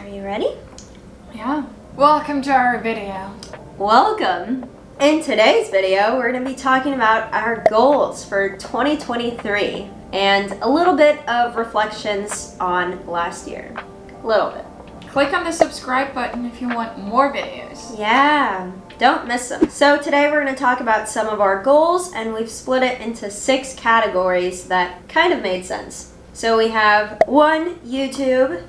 Are you ready? Yeah. Welcome to our video. Welcome! In today's video, we're going to be talking about our goals for 2023 and a little bit of reflections on last year. A little bit. Click on the subscribe button if you want more videos. Yeah, don't miss them. So today we're going to talk about some of our goals, and we've split it into 6 categories that kind of made sense. So we have 1, YouTube,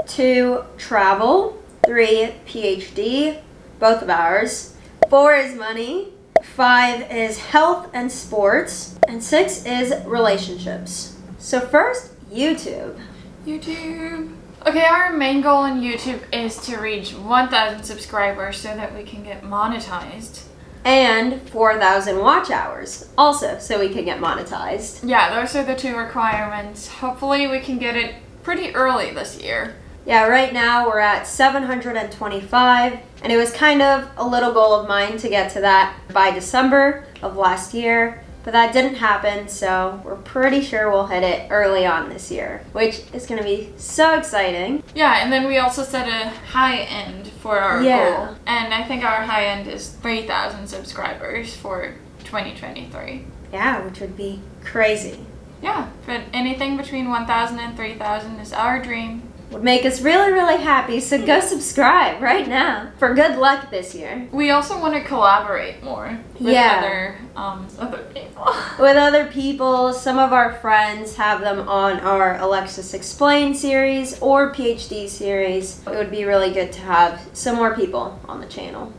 2, travel, 3, PhD, both of ours, 4 is money, 5 is health and sports, and 6 is relationships. So first, YouTube. YouTube. Okay, our main goal on YouTube is to reach 1,000 subscribers so that we can get monetized. And 4,000 watch hours, also, so we can get monetized. Yeah, those are the 2 requirements. Hopefully we can get it pretty early this year. Yeah, right now we're at 725, and it was kind of a little goal of mine to get to that by December of last year, but that didn't happen, so we're pretty sure we'll hit it early on this year, which is going to be so exciting. Yeah, and then we also set a high end for our goal, and I think our high end is 3,000 subscribers for 2023. Yeah, which would be crazy. Yeah, but anything between 1,000 and 3,000 is our dream. Would make us really, really happy, so go subscribe right now for good luck this year. We also want to collaborate more with other people. With other people, some of our friends have them on our Alexus Explain series or PhD series. It would be really good to have some more people on the channel.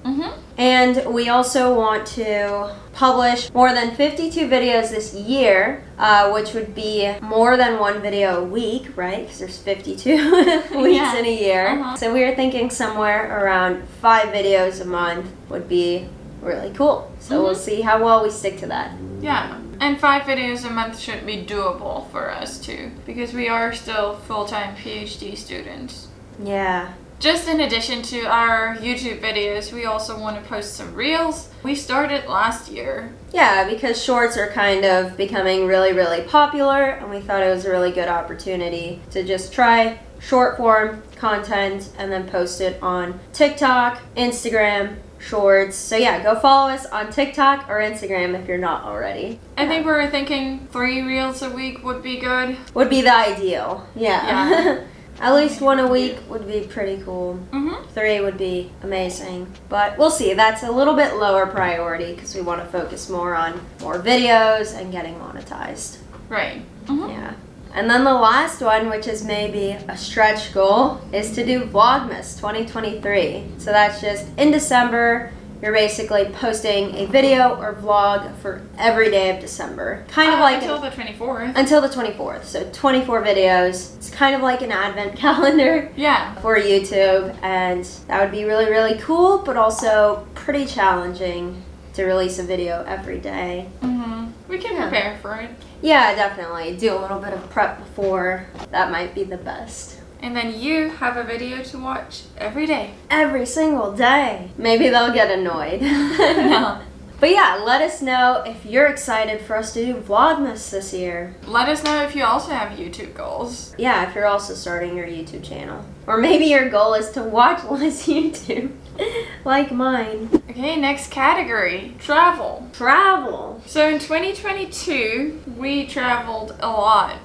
And we also want to publish more than 52 videos this year, which would be more than 1 video a week, right? Because there's 52 weeks in a year. So we were thinking somewhere around 5 videos a month would be really cool. So we'll see how well we stick to that. Yeah, and 5 videos a month should be doable for us too, because we are still full-time PhD students. Yeah. Just in addition to our YouTube videos, we also want to post some reels. We started last year. Yeah, because shorts are kind of becoming really, really popular, and we thought it was a really good opportunity to just try short form content and then post it on TikTok, Instagram, Shorts. So yeah, go follow us on TikTok or Instagram if you're not already. I think we were thinking 3 reels a week would be good. Would be the ideal. Yeah. At least 1 a week would be pretty cool. 3 would be amazing. But we'll see. That's a little bit lower priority because we want to focus more on more videos and getting monetized. Right. Yeah. And then the last one, which is maybe a stretch goal, is to do Vlogmas 2023. So that's just in December. You're basically posting a video or vlog for every day of December. Kind of like until the 24th. Until the 24th. So 24 videos. It's kind of like an advent calendar for YouTube. And that would be really, really cool, but also pretty challenging to release a video every day. We can prepare for it. Yeah, definitely. Do a little bit of prep before. That might be the best. And then you have a video to watch every day. Every single day. Maybe they'll get annoyed. No. But yeah, let us know if you're excited for us to do Vlogmas this year. Let us know if you also have YouTube goals. Yeah, if you're also starting your YouTube channel. Or maybe your goal is to watch less YouTube, like mine. Okay, next category, travel. Travel. So in 2022, we traveled a lot.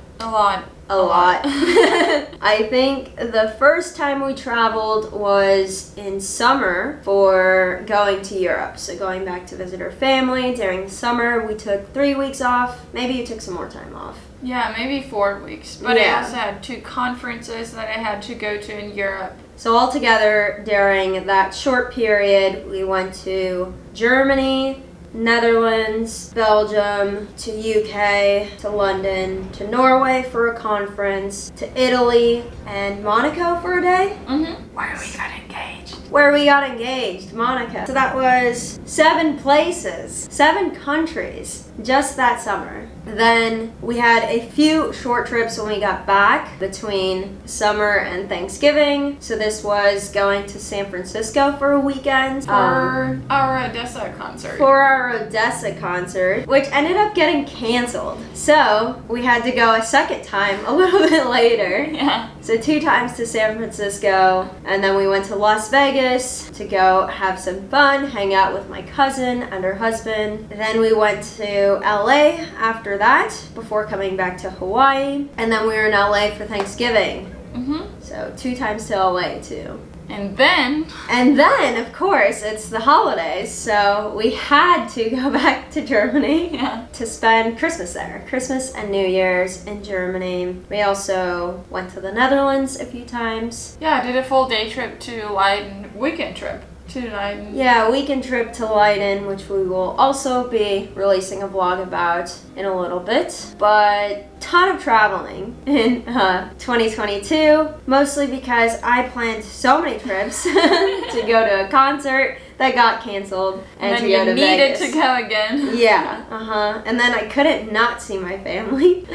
I think the first time we traveled was in summer for going to Europe. So going back to visit our family during the summer. We took 3 weeks off. Maybe you took some more time off. Yeah, maybe 4 weeks. But I also had 2 conferences that I had to go to in Europe. So altogether, during that short period, we went to Germany, Netherlands, Belgium, to UK, to London, to Norway for a conference, to Italy, and Monaco for a day. Where we got engaged, Monaco. So that was 7 places, 7 countries, just that summer. It Then we had a few short trips when we got back between summer and Thanksgiving. So this was going to San Francisco for a weekend. For our Odessa concert. For our Odessa concert, which ended up getting canceled. So we had to go a second time a little bit later. Yeah. So 2 times to San Francisco, and then we went to Las Vegas to go have some fun, hang out with my cousin and her husband. Then we went to LA after that, before coming back to Hawaii. And then we were in LA for Thanksgiving. So 2 times to LA too. And then, of course, it's the holidays, so we had to go back to Germany to spend Christmas there. Christmas and New Year's in Germany. We also went to the Netherlands a few times. Yeah, I did a full day trip to Leiden, weekend trip to Leiden. Yeah, a weekend trip to Leiden, which we will also be releasing a vlog about in a little bit. But ton of traveling in 2022, mostly because I planned so many trips to go to a concert that got canceled and then to go to Vegas. You needed to go again. Yeah, and then I couldn't not see my family.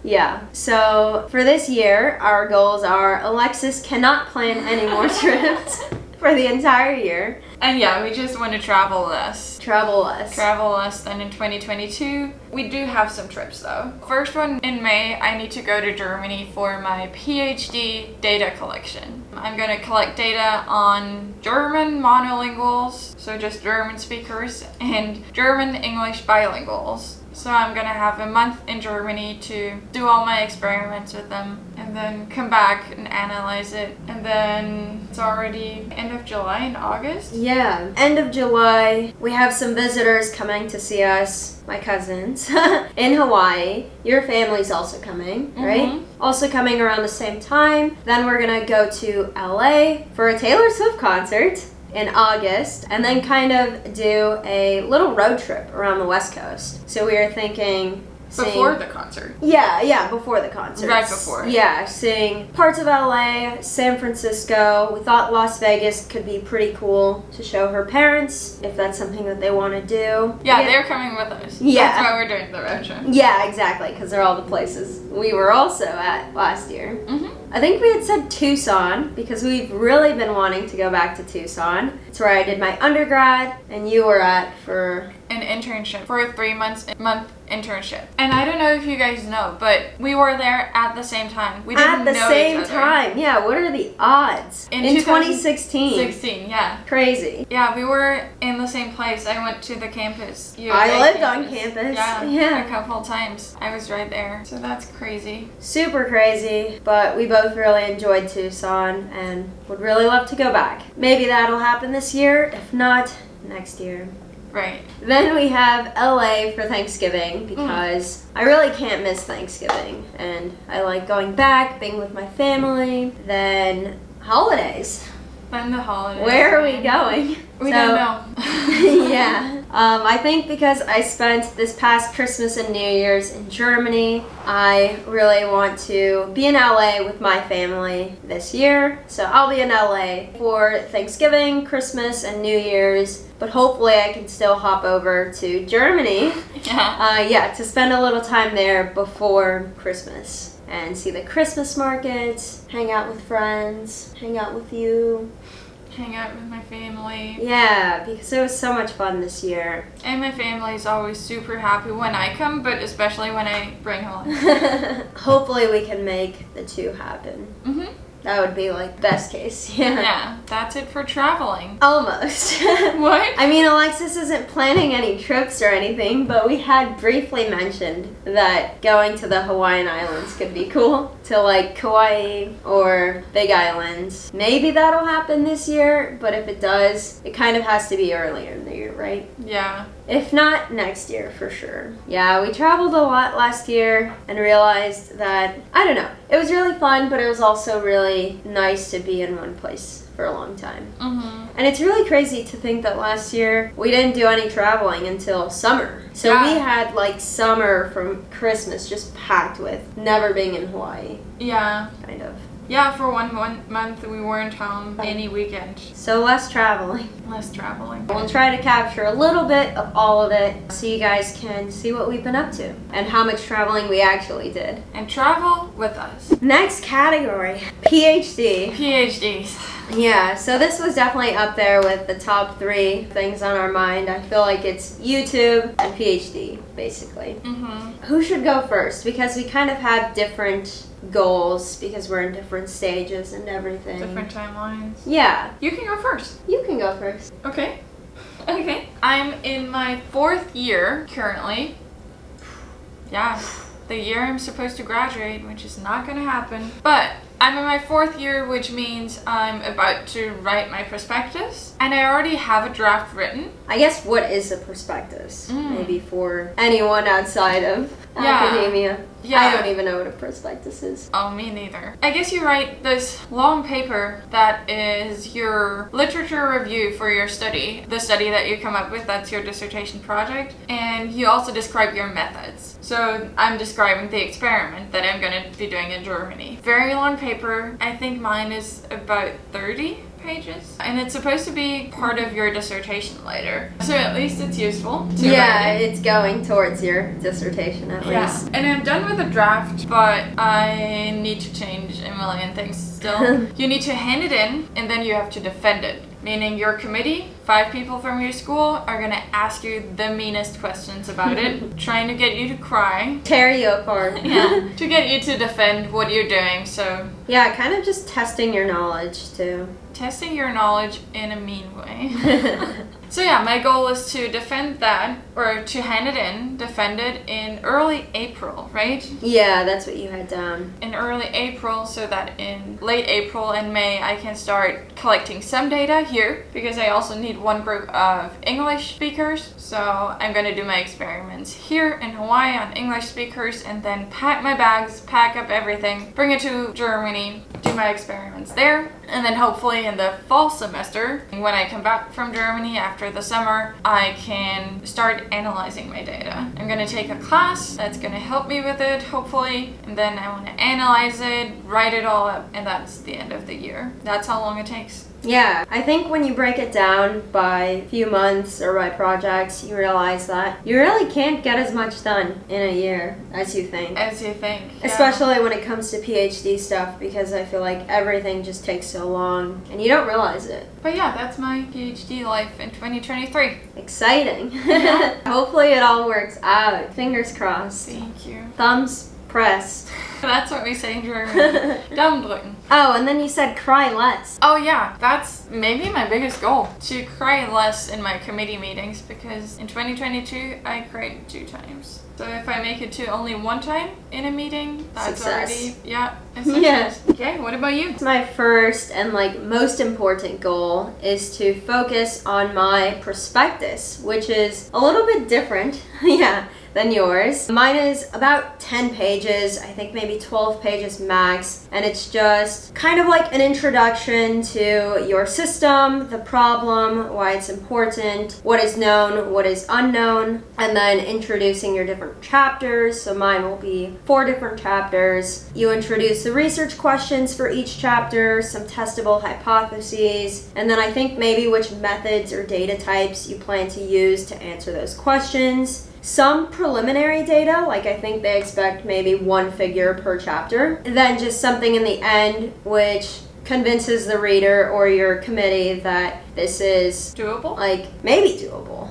Yeah. So for this year, our goals are Alexus cannot plan any more trips for the entire year. And yeah, we just want to travel less. Travel less than in 2022. We do have some trips though. First one in May, I need to go to Germany for my PhD data collection. I'm going to collect data on German monolinguals, so just German speakers, and German English bilinguals. So I'm gonna have a month in Germany to do all my experiments with them and then come back and analyze it. And then it's already end of July and August. Yeah, end of July. We have some visitors coming to see us, my cousins, in Hawaii. Your family's also coming, right? Also coming around the same time. Then we're gonna go to LA for a Taylor Swift concert in August, and then kind of do a little road trip around the West Coast. So we were thinking before the concert. Yeah, before the concert. Right before. Yeah, seeing parts of LA, San Francisco. We thought Las Vegas could be pretty cool to show her parents, if that's something that they want to do. Yeah, they're coming with us. Yeah. That's why we're doing the road trip. Yeah, exactly, because they're all the places we were also at last year. I think we had said Tucson, because we've really been wanting to go back to Tucson. It's where I did my undergrad, and you were at for an internship, for a 3-month internship. And I don't know if you guys know, but we were there at the same time. We didn't know each other. At the same time. Yeah, what are the odds? In 2016. 16, yeah. Crazy. Yeah, we were in the same place. I went to the campus. I lived on campus. Yeah, a couple times. I was right there. So that's crazy. Super crazy, but we both really enjoyed Tucson and would really love to go back. Maybe that'll happen this year. If not, next year. Right. Then we have LA for Thanksgiving because I really can't miss Thanksgiving. And I like going back, being with my family. Then holidays. Then the holidays. Where are we going? We don't know. Yeah. I think because I spent this past Christmas and New Year's in Germany, I really want to be in LA with my family this year. So I'll be in LA for Thanksgiving, Christmas, and New Year's. But hopefully I can still hop over to Germany. To spend a little time there before Christmas. And see the Christmas markets, hang out with friends, hang out with you. Hang out with my family. Yeah, because it was so much fun this year. And my family is always super happy when I come, but especially when I bring home. Hopefully we can make the 2 happen. That would be like best case. Yeah, that's it for traveling. Almost. What? I mean, Alexus isn't planning any trips or anything, but we had briefly mentioned that going to the Hawaiian Islands could be cool. To like Kauai or Big Island. Maybe that'll happen this year, but if it does, it kind of has to be earlier in the year, right? Yeah. If not, next year for sure. Yeah, we traveled a lot last year and realized that, I don't know, it was really fun, but it was also really nice to be in one place for a long time. And it's really crazy to think that last year we didn't do any traveling until summer. So we had like summer from Christmas just packed with never being in Hawaii. Yeah. Kind of. Yeah, for one month we weren't home any weekend. So less traveling. Less traveling. We'll try to capture a little bit of all of it so you guys can see what we've been up to and how much traveling we actually did. And travel with us. Next category, PhD. PhDs. Yeah, so this was definitely up there with the top 3 things on our mind. I feel like it's YouTube and PhD, basically. Who should go first? Because we kind of have different goals because we're in different stages and everything. Different timelines. Yeah. You can go first. You can go first. Okay. Okay. I'm in my 4th year currently. Yeah. The year I'm supposed to graduate, which is not going to happen. But I'm in my 4th year, which means I'm about to write my prospectus. And I already have a draft written. I guess what is a prospectus? Maybe for anyone outside of academia. Yeah. I don't even know what a prospectus is. Oh, me neither. I guess you write this long paper that is your literature review for your study. The study that you come up with, that's your dissertation project. And you also describe your methods. So I'm describing the experiment that I'm going to be doing in Germany. Very long paper. I think mine is about 30 pages. And it's supposed to be part of your dissertation later. So at least it's useful to write it. It's going towards your dissertation at least. And I'm done with the draft, but I need to change a million things still. You need to hand it in, and then you have to defend it. Meaning your committee, 5 people from your school, are gonna ask you the meanest questions about it, trying to get you to cry. Tear you apart. Yeah, to get you to defend what you're doing, so... Yeah, kind of just testing your knowledge too. Testing your knowledge in a mean way. So yeah, my goal is to defend that, or to hand it in, defend it in early April, right? Yeah, that's what you had down. In early April, so that in late April and May I can start collecting some data here, because I also need one group of English speakers. So I'm going to do my experiments here in Hawaii on English speakers, and then pack my bags, pack up everything, bring it to Germany, do my experiments there, and then hopefully in the fall semester, when I come back from Germany after the summer, I can start analyzing my data. I'm going to take a class that's going to help me with it, hopefully, and then I want to analyze it, write it all up, and that's the end of the year. That's how long it takes. Yeah, I think when you break it down by few months or by projects, you realize that you really can't get as much done in a year as you think. As you think. Yeah. Especially when it comes to PhD stuff, because I feel like everything just takes so long and you don't realize it. But yeah, that's my PhD life in 2023. Exciting. Hopefully it all works out. Fingers crossed. Thank you. Thumbs pressed. That's what we say in German. Daumendrücken. Oh, and then you said cry less. Oh yeah, that's maybe my biggest goal. To cry less in my committee meetings, because in 2022 I cried 2 times. So if I make it to only 1 time in a meeting, that's Success. already, yeah, a success. Yeah. Okay, what about you? My first and most important goal is to focus on my prospectus, which is a little bit different. Yeah. Than yours. Mine is about 10 pages, I think maybe 12 pages max, and it's just kind of like an introduction to your system, the problem, why it's important, what is known, what is unknown, and then introducing your different chapters. So mine will be 4 different chapters. You introduce the research questions for each chapter, some testable hypotheses, and then I think maybe which methods or data types you plan to use to answer those questions. Some preliminary data, like I think they expect maybe 1 figure per chapter. And then just something in the end which convinces the reader or your committee that this is doable? Maybe doable.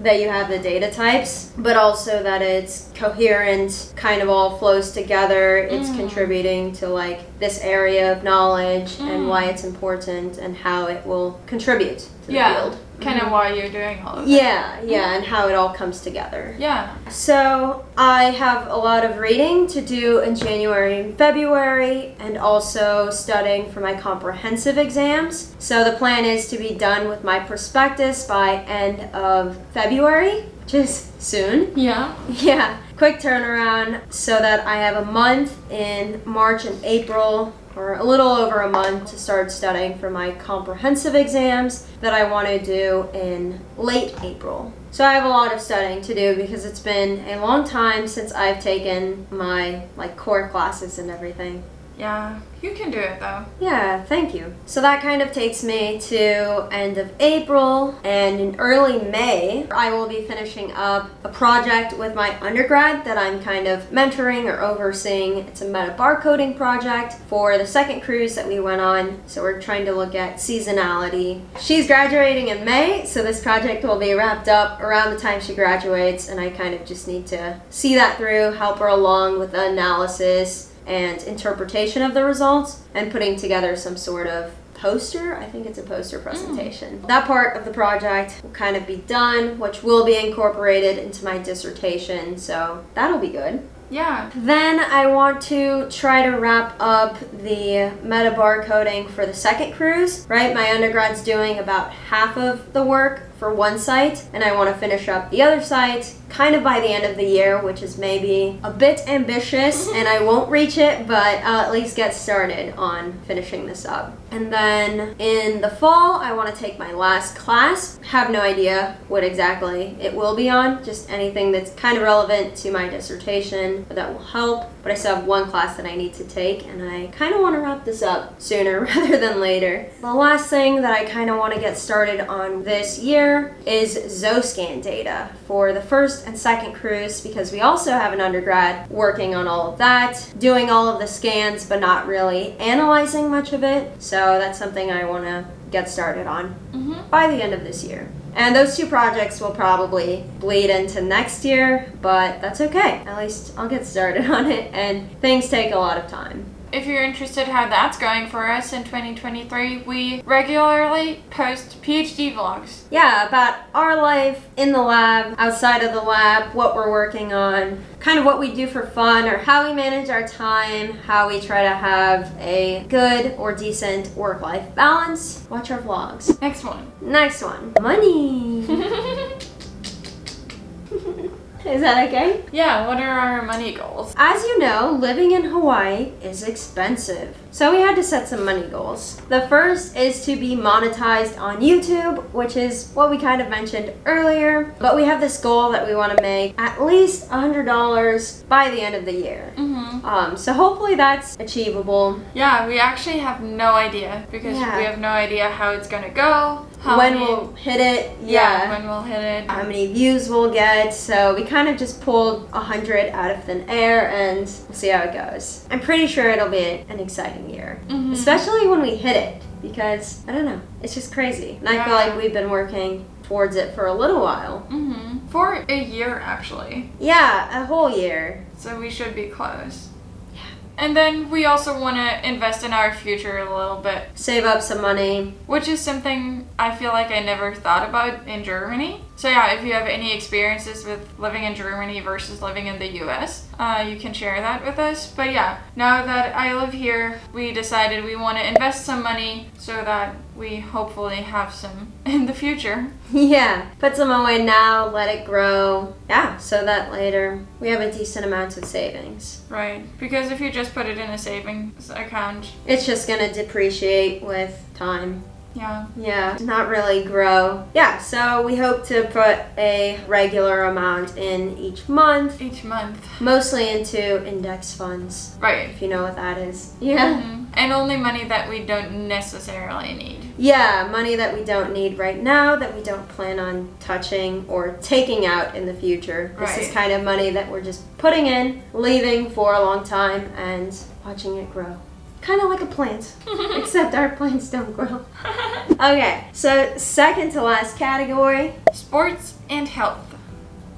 That you have the data types, but also that it's coherent, kind of all flows together. It's contributing to this area of knowledge and why it's important and how it will contribute to the field. Kind of why you're doing all of it. Yeah, and how it all comes together. Yeah. So I have a lot of reading to do in January and February, and also studying for my comprehensive exams. So the plan is to be done with my prospectus by end of February, which is soon. Yeah. Yeah, quick turnaround, so that I have a month in March and April, or a little over a month, to start studying for my comprehensive exams that I want to do in late April. So I have a lot of studying to do because it's been a long time since I've taken my core classes and everything. Yeah, you can do it though. Yeah, thank you. So that kind of takes me to end of April, and in early May, I will be finishing up a project with my undergrad that I'm kind of mentoring or overseeing. It's a meta barcoding project for the second cruise that we went on. So we're trying to look at seasonality. She's graduating in May, so this project will be wrapped up around the time she graduates, and I kind of just need to see that through, help her along with the analysis and interpretation of the results, and putting together some sort of poster. I think it's a poster presentation. That part of the project will kind of be done, which will be incorporated into my dissertation, so that'll be good. Yeah. Then I want to try to wrap up the meta barcoding for the second cruise, right? My undergrad's doing about half of the work for one site, and I want to finish up the other site kind of by the end of the year, which is maybe a bit ambitious, and I won't reach it, but I'll at least get started on finishing this up. And then in the fall, I want to take my last class. Have no idea what exactly it will be on, just anything that's kind of relevant to my dissertation that will help. But I still have one class that I need to take, and I kind of want to wrap this up sooner rather than later. The last thing that I kind of want to get started on this year is ZoScan data for the first and second cruise, because we also have an undergrad working on all of that, doing all of the scans but not really analyzing much of it. So that's something I want to get started on by the end of this year. And those two projects will probably bleed into next year, but that's okay. At least I'll get started on it, and things take a lot of time. If you're interested how that's going for us in 2023, we regularly post PhD vlogs. Yeah, about our life in the lab, outside of the lab, what we're working on, kind of what we do for fun, or how we manage our time, how we try to have a good or decent work-life balance. Watch our vlogs. Next one. Next one. Money. Is that okay? Yeah, what are our money goals? As you know, living in Hawaii is expensive. So we had to set some money goals. The first is to be monetized on YouTube, which is what we kind of mentioned earlier. But we have this goal that we want to make at least $100 by the end of the year. So hopefully that's achievable. Yeah, we actually have no idea, because we have no idea how it's gonna go. When we'll hit it. Yeah, when we'll hit it. How many views we'll get. So we kind of just pulled 100 out of thin air, and we'll see how it goes. I'm pretty sure it'll be an exciting year, especially when we hit it, because I don't know, it's just crazy. And I feel like we've been working towards it for a little while. For a year, actually. Yeah, a whole year. So we should be close. And then we also want to invest in our future a little bit. Save up some money. Which is something I feel like I never thought about in Germany. So yeah, if you have any experiences with living in Germany versus living in the US, you can share that with us. But yeah, now that I live here, we decided we want to invest some money so that we hopefully have some in the future. Yeah, put some away now, let it grow. Yeah, so that later we have a decent amount of savings. Right, because if you just put it in a savings account, it's just gonna depreciate with time. Yeah, not really grow. Yeah, so we hope to put a regular amount in each month. Mostly into index funds. Right. If you know what that is. Yeah. And only money that we don't necessarily need. Yeah, money that we don't need right now, that we don't plan on touching or taking out in the future. This is kind of money that we're just putting in, leaving for a long time, and watching it grow. Kind of like a plant, except our plants don't grow. Okay, so second to last category. Sports and health.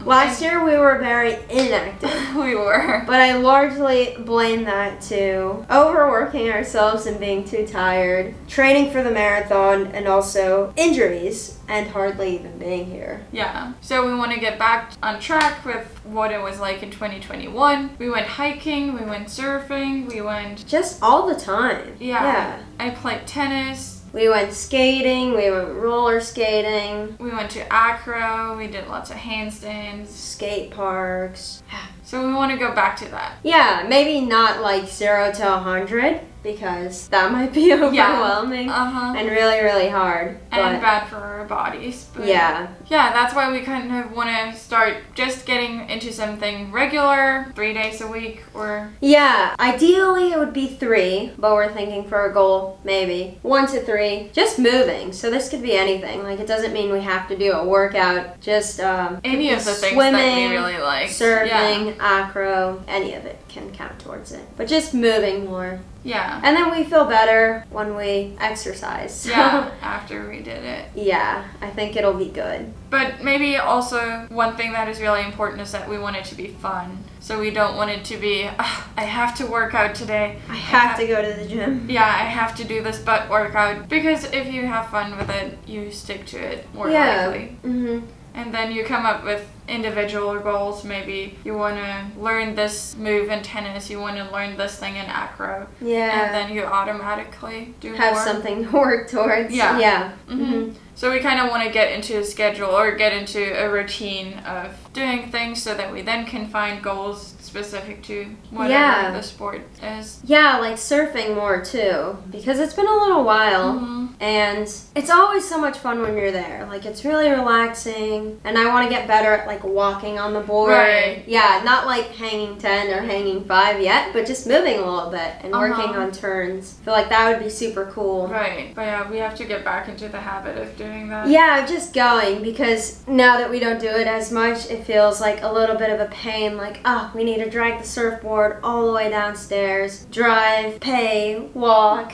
Last year we were very inactive. We were. But I largely blame that to overworking ourselves and being too tired, training for the marathon, and also injuries, and hardly even being here. Yeah. So we want to get back on track with what it was like in 2021. We went hiking, we went surfing, we went... just all the time. Yeah. I played tennis. We went skating, we went roller skating. We went to acro, we did lots of handstands. Skate parks. So we want to go back to that. Yeah, maybe not like 0 to 100, because that might be overwhelming and really, really hard. And bad for our bodies. But yeah, that's why we kind of want to start just getting into something regular, 3 days a week or... Yeah, ideally it would be 3, but we're thinking for a goal, maybe 1 to 3. Just moving, so this could be anything. Like, it doesn't mean we have to do a workout, just any of the things swimming, that we really like. Surfing, acro, any of it can count towards it. But just moving more. Yeah. And then we feel better when we exercise. So. Yeah, after we did it. Yeah, I think it'll be good. But maybe also one thing that is really important is that we want it to be fun. So we don't want it to be, I have to work out today. I have to go to the gym. Yeah, I have to do this butt workout. Because if you have fun with it, you stick to it more likely. Mm-hmm. And then you come up with individual goals. Maybe you want to learn this move in tennis, you want to learn this thing in acro. Yeah. And then you automatically have more. Something to work towards. Yeah. Yeah. Mm-hmm. So we kind of want to get into a schedule or get into a routine of doing things so that we then can find goals specific to whatever the sport is. Yeah, like surfing more too, because it's been a little while and it's always so much fun when you're there. Like, it's really relaxing, and I want to get better at like walking on the board. Right. Yeah, not like hanging 10 or hanging 5 yet, but just moving a little bit and working on turns. I feel like that would be super cool. Right, but yeah, we have to get back into the habit of doing that. Yeah, just going, because now that we don't do it as much, it feels like a little bit of a pain. Like, we need to drag the surfboard all the way downstairs, drive, pay, walk.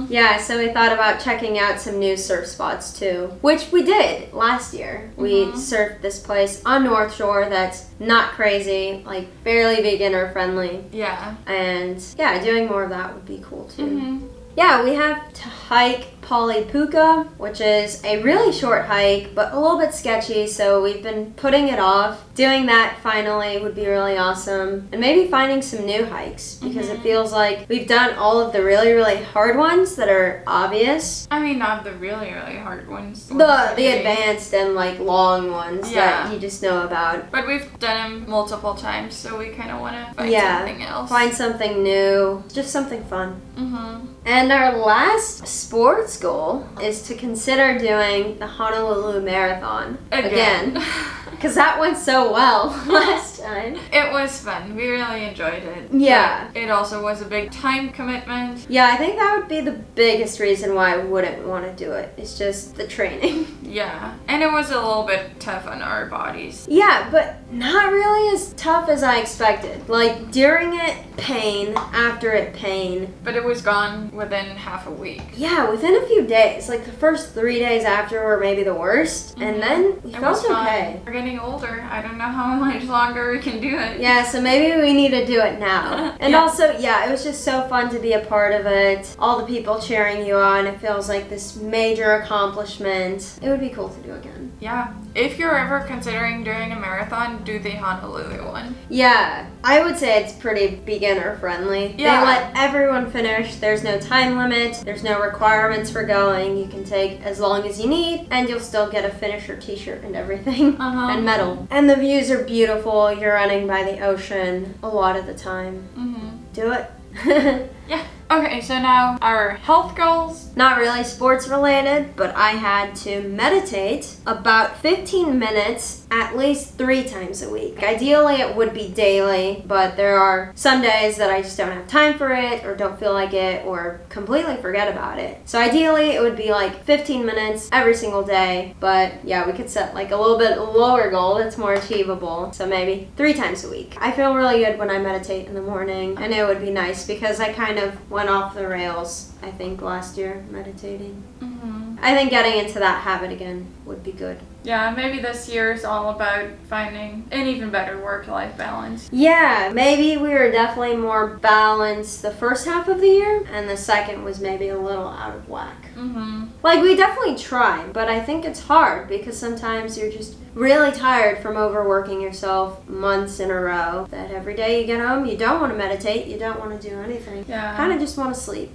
Yeah, so we thought about checking out some new surf spots too, which we did last year. We surfed this place on North Shore that's not crazy, like fairly beginner friendly. Yeah. And yeah, doing more of that would be cool too. Yeah, we have to hike Polypuka, which is a really short hike, but a little bit sketchy, so we've been putting it off. Doing that finally would be really awesome. And maybe finding some new hikes, because it feels like we've done all of the really, really hard ones that are obvious. I mean, not the really, really hard ones. The advanced and like long ones that you just know about. But we've done them multiple times, so we kind of want to find something else. Find something new, just something fun. And our last sports goal is to consider doing the Honolulu Marathon again. Because that went so well last time. It was fun. We really enjoyed it. Yeah. But it also was a big time commitment. Yeah, I think that would be the biggest reason why I wouldn't want to do it. It's just the training. Yeah. And it was a little bit tough on our bodies. Yeah, but not really as tough as I expected. Like, during it, pain. After it, pain. But it was gone within half a week. Yeah, within a few days. Like, the first 3 days after were maybe the worst. And then we felt okay. We're getting older. I don't know how much longer we can do it. Yeah, so maybe we need to do it now. And also, it was just so fun to be a part of it. All the people cheering you on. It feels like this major accomplishment. It would be cool to do again. Yeah. If you're ever considering doing a marathon, do the Honolulu one. Yeah, I would say it's pretty beginner friendly. Yeah. They let everyone finish. There's no time limit. There's no requirements for going. You can take as long as you need, and you'll still get a finisher t-shirt and everything. And medal. And the views are beautiful. You're running by the ocean a lot of the time. Do it. Yeah. Okay, so now our health goals. Not really sports related, but I had to meditate about 15 minutes at least 3 times a week. Ideally, it would be daily, but there are some days that I just don't have time for it, or don't feel like it, or completely forget about it. So ideally, it would be like 15 minutes every single day, but yeah, we could set like a little bit lower goal that's more achievable. So maybe 3 times a week. I feel really good when I meditate in the morning, and it would be nice because I kind of went off the rails, I think, last year meditating. I think getting into that habit again would be good. Yeah, maybe this year is all about finding an even better work-life balance. Yeah, maybe we were definitely more balanced the first half of the year, and the second was maybe a little out of whack. Like, we definitely try, but I think it's hard because sometimes you're just really tired from overworking yourself months in a row, that every day you get home, you don't want to meditate, you don't want to do anything. Yeah. Kind of just want to sleep.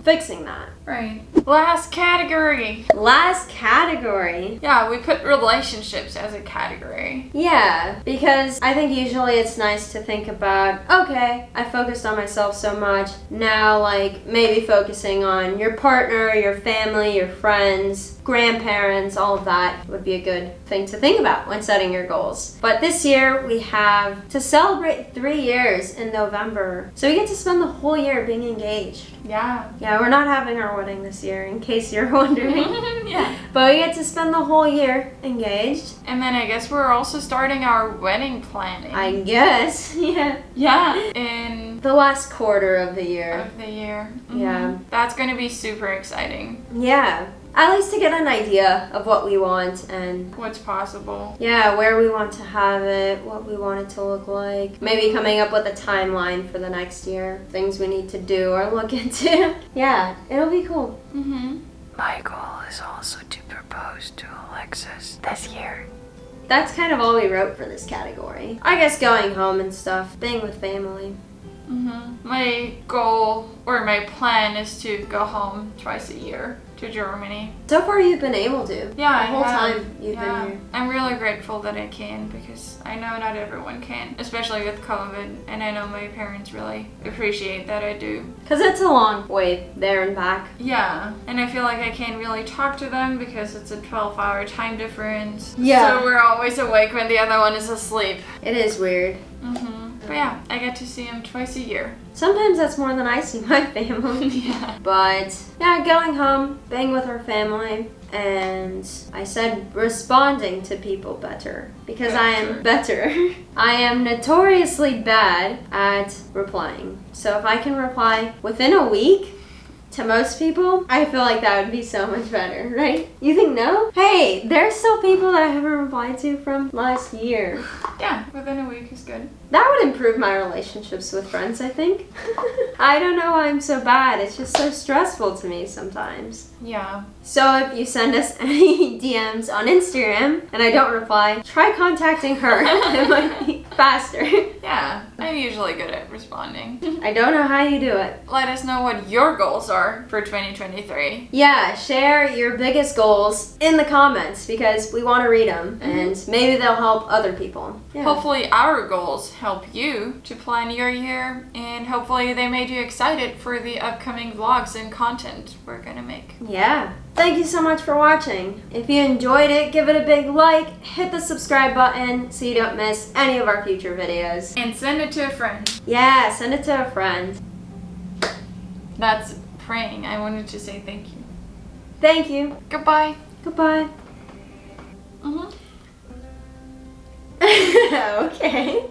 Fixing that. Right. Last category. Last category. Yeah, we put put relationships as a category. Yeah, because I think usually it's nice to think about, okay, I focused on myself so much. Now, like, maybe focusing on your partner, your family, your friends, grandparents, all of that would be a good thing to think about when setting your goals. But this year, we have to celebrate 3 years in November. So we get to spend the whole year being engaged. Yeah. Yeah, we're not having our wedding this year, in case you're wondering. Yeah. But we get to spend the whole year engaged. And then I guess we're also starting our wedding planning. I guess, yeah. Yeah. In The last quarter of the year. of the year. Yeah. That's going to be super exciting. Yeah. At least to get an idea of what we want and What's possible. yeah, where we want to have it, what we want it to look like. Maybe coming up with a timeline for the next year. Things we need to do or look into. Yeah, it'll be cool. My goal is also to propose to Alexus this year. That's kind of all we wrote for this category. I guess going home and stuff, being with family. My goal or my plan is to go home twice a year to Germany. So far you've been able to. Yeah, The whole I have. time you've been here. I'm really grateful that I can because I know not everyone can, especially with COVID, and I know my parents really appreciate that I do. Because it's a long way there and back. Yeah, and I feel like I can't really talk to them because it's a 12-hour time difference. Yeah. So we're always awake when the other one is asleep. It is weird. But yeah, I get to see them twice a year. Sometimes that's more than I see my family. Yeah. But yeah, going home, being with our family, and I said responding to people better because I am better. I am notoriously bad at replying. So if I can reply within a week to most people, I feel like that would be so much better, right? You think no? Hey, there's still people that I haven't replied to from last year. Yeah, within a week is good. That would improve my relationships with friends, I think. I don't know why I'm so bad. It's just so stressful to me sometimes. Yeah. So if you send us any DMs on Instagram and I don't reply, try contacting her. It might be faster. Yeah, I'm usually good at responding. I don't know how you do it. Let us know what your goals are for 2023. Yeah, share your biggest goals in the comments because we want to read them and maybe they'll help other people. Yeah. Hopefully our goals help you to plan your year, and hopefully they made you excited for the upcoming vlogs and content we're gonna make. Yeah. Thank you so much for watching. If you enjoyed it, give it a big like, hit the subscribe button so you don't miss any of our future videos. And send it to a friend. Yeah, send it to a friend. That's praying. I wanted to say thank you. Thank you. Goodbye. Goodbye. Okay.